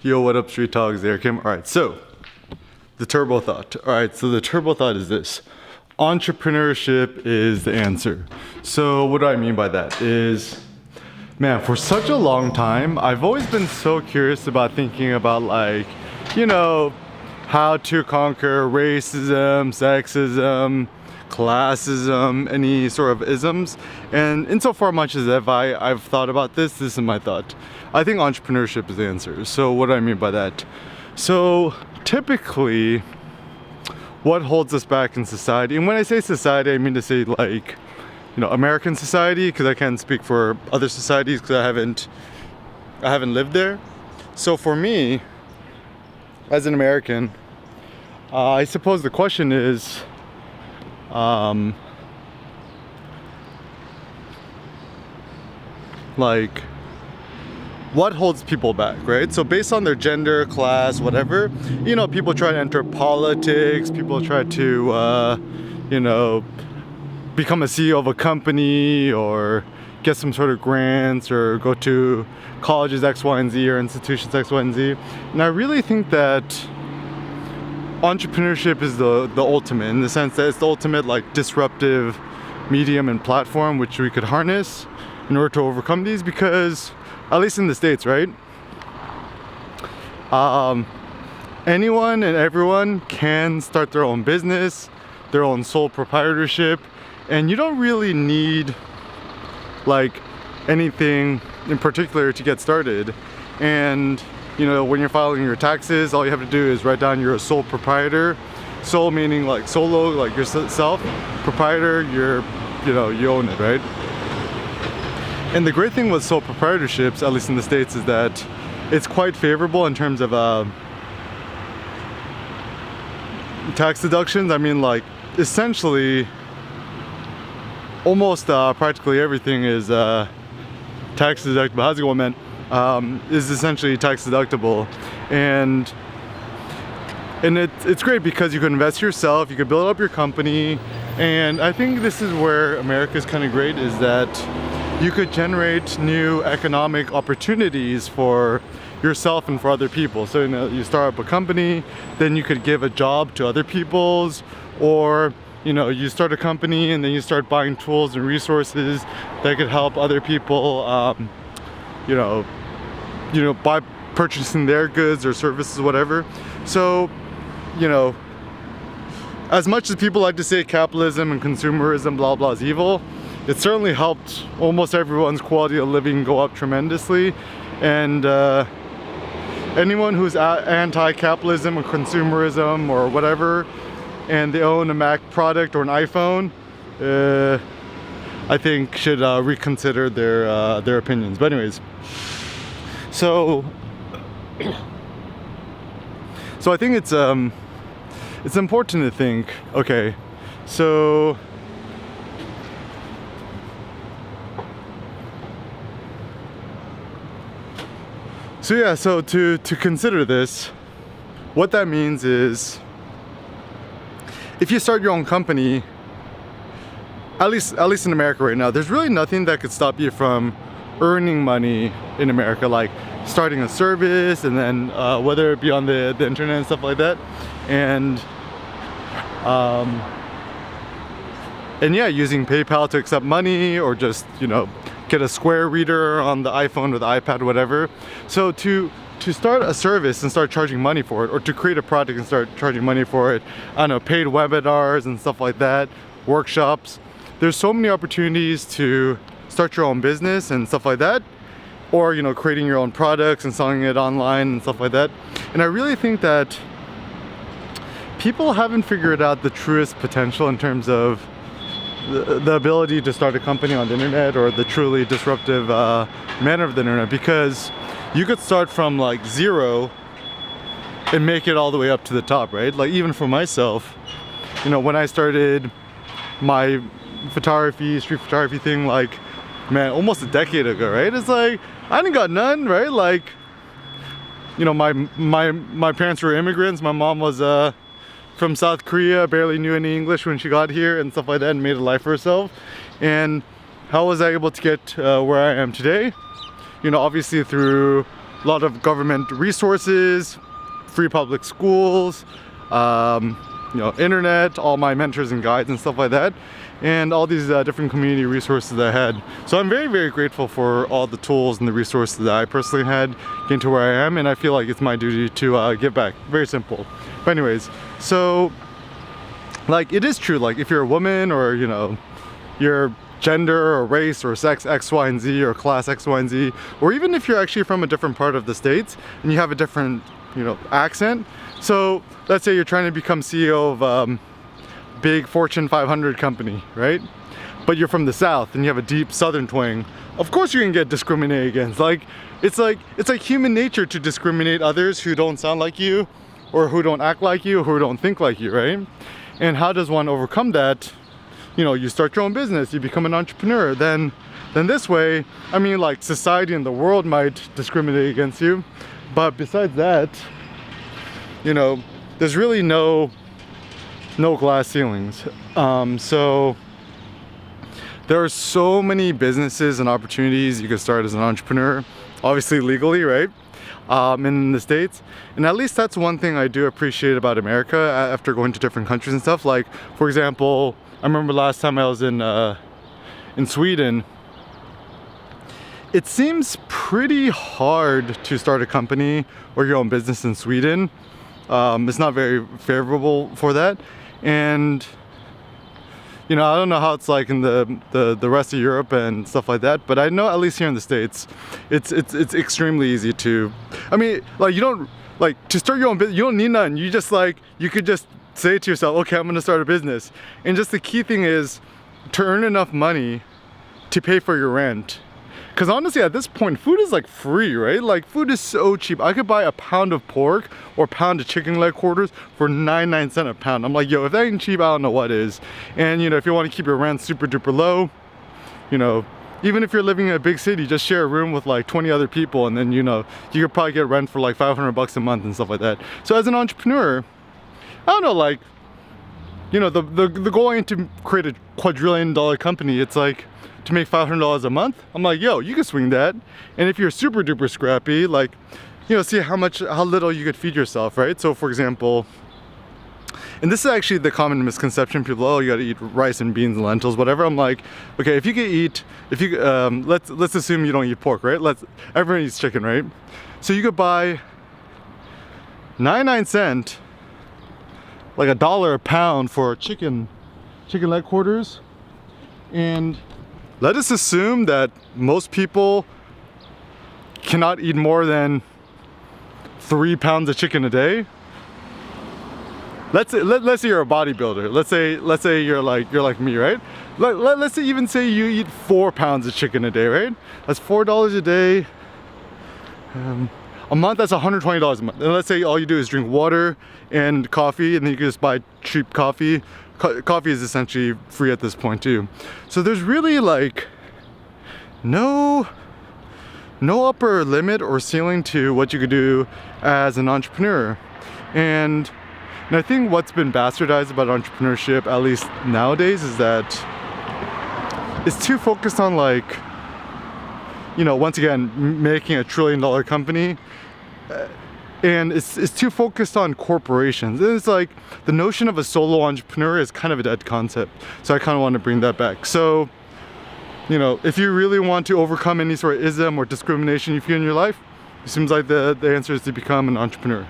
Yo, what up, Street Talks? There, Kim. All right, so the turbo thought. All right, so the turbo thought is this: entrepreneurship is the answer. So what do I mean by that? Is, man, for such a long time, I've always been so curious about thinking about, like, you know, how to conquer racism, sexism, classism, any sort of isms. And insofar much as I've thought about this is my thought. I think entrepreneurship is the answer. So what do I mean by that? So typically, what holds us back in society, and when I say society, I mean to say, like, you know, American society, because I can't speak for other societies because I haven't lived there. So for me, as an American, I suppose the question is, like, what holds people back, right? So based on their gender, class, whatever, you know, people try to enter politics, people try to, you know, become a CEO of a company or get some sort of grants or go to colleges X, Y, and Z or institutions X, Y, and Z. And I really think that entrepreneurship is the ultimate, in the sense that it's the ultimate, like, disruptive medium and platform which we could harness in order to overcome these, because at least in the States, right? Anyone and everyone can start their own business, their own sole proprietorship, and you don't really need, like, anything in particular to get started. And, you know, when you're filing your taxes, all you have to do is write down you're a sole proprietor. Sole meaning like solo, like yourself. Proprietor, you know, you own it, right? And the great thing with sole proprietorships, at least in the States, is that it's quite favorable in terms of tax deductions. I mean, like, essentially, almost practically everything is tax deductible. How's it going, man? Is essentially tax deductible, and it's great because you can invest yourself, you can build up your company, and I think this is where America is kind of great, is that you could generate new economic opportunities for yourself and for other people. So, you know, you start up a company, then you could give a job to other people's, or, you know, you start a company and then you start buying tools and resources that could help other people, you know, by purchasing their goods or services, whatever. So, you know, as much as people like to say capitalism and consumerism, blah, blah, is evil, it certainly helped almost everyone's quality of living go up tremendously. And anyone who's anti-capitalism or consumerism or whatever, and they own a Mac product or an iPhone, I think should reconsider their opinions. But anyways, so I think it's important to think, okay, so yeah, so to consider this, what that means is, if you start your own company, at least in America right now, there's really nothing that could stop you from earning money in America, like starting a service, and then whether it be on the internet and stuff like that, and yeah, using PayPal to accept money, or just, you know, get a Square reader on the iPhone or the iPad, whatever. So to start a service and start charging money for it, or to create a product and start charging money for it, I don't know, paid webinars and stuff like that, workshops. There's so many opportunities to start your own business and stuff like that, or, you know, creating your own products and selling it online and stuff like that. And I really think that people haven't figured out the truest potential in terms of the ability to start a company on the internet, or the truly disruptive manner of the internet, because you could start from, like, zero and make it all the way up to the top, right? Like, even for myself, you know, when I started my street photography thing, like, man, almost a decade ago, right? It's like, I didn't got none, right? Like, you know, my parents were immigrants. My mom was from South Korea, barely knew any English when she got here and stuff like that, and made a life for herself. And how was I able to get where I am today? You know, obviously through a lot of government resources, free public schools, internet, all my mentors and guides and stuff like that, and all these different community resources that I had. So I'm very, very grateful for all the tools and the resources that I personally had getting to where I am, and I feel like it's my duty to give back. Very simple. But anyways, so like it is true, like if you're a woman or your gender or race or sex X, Y, and Z or class X, Y, and Z, or even if you're actually from a different part of the States and you have a different accent. So let's say you're trying to become CEO of big Fortune 500 company, right? But you're from the South and you have a deep Southern twang. Of course you can get discriminated against. It's like human nature to discriminate others who don't sound like you, or who don't act like you, or who don't think like you, right? And how does one overcome that? You start your own business, you become an entrepreneur. Then this way, I mean, like society and the world might discriminate against you, but besides that, there's really no glass ceilings. So there are so many businesses and opportunities you could start as an entrepreneur, obviously legally, right? In the States. And at least that's one thing I do appreciate about America after going to different countries and stuff. Like, for example, I remember last time I was in Sweden, it seems pretty hard to start a company or your own business in Sweden. It's not very favorable for that. And I don't know how it's like in the rest of Europe and stuff like that, but I know at least here in the States, it's extremely easy to, I mean, like to start your own business, you don't need none. You could just say to yourself, okay, I'm gonna start a business. And just the key thing is to earn enough money to pay for your rent. Because honestly, at this point, food is like free, right? Like food is so cheap. I could buy a pound of pork or a pound of chicken leg quarters for 99 cents a pound. I'm like, yo, if that ain't cheap, I don't know what is. And if you want to keep your rent super duper low, even if you're living in a big city, just share a room with like 20 other people, and then you could probably get rent for like $500 a month and stuff like that. So as an entrepreneur, I don't know, like, the goal ain't to create a quadrillion-dollar company. It's like to make $500 a month. I'm like, yo, you can swing that. And if you're super duper scrappy, like, see how little you could feed yourself, right? So for example, and this is actually the common misconception, people, oh, you gotta eat rice and beans and lentils, whatever. I'm like, okay, let's assume you don't eat pork, right? Everyone eats chicken, right? So you could buy 99 cents, like $1 a pound for chicken leg quarters. And let us assume that most people cannot eat more than 3 pounds of chicken a day. Let's say you're a bodybuilder. Let's say you're like me, right? Let's even say you eat 4 pounds of chicken a day, right? That's $4 a day. A month, that's $120 a month. And let's say all you do is drink water and coffee, and then you can just buy cheap coffee. Coffee is essentially free at this point too. So there's really like no upper limit or ceiling to what you could do as an entrepreneur. And I think what's been bastardized about entrepreneurship, at least nowadays, is that it's too focused on like, once again, making a $1 trillion company. And it's too focused on corporations. And it's like the notion of a solo entrepreneur is kind of a dead concept. So I kind of want to bring that back. So, if you really want to overcome any sort of ism or discrimination you feel in your life, it seems like the answer is to become an entrepreneur.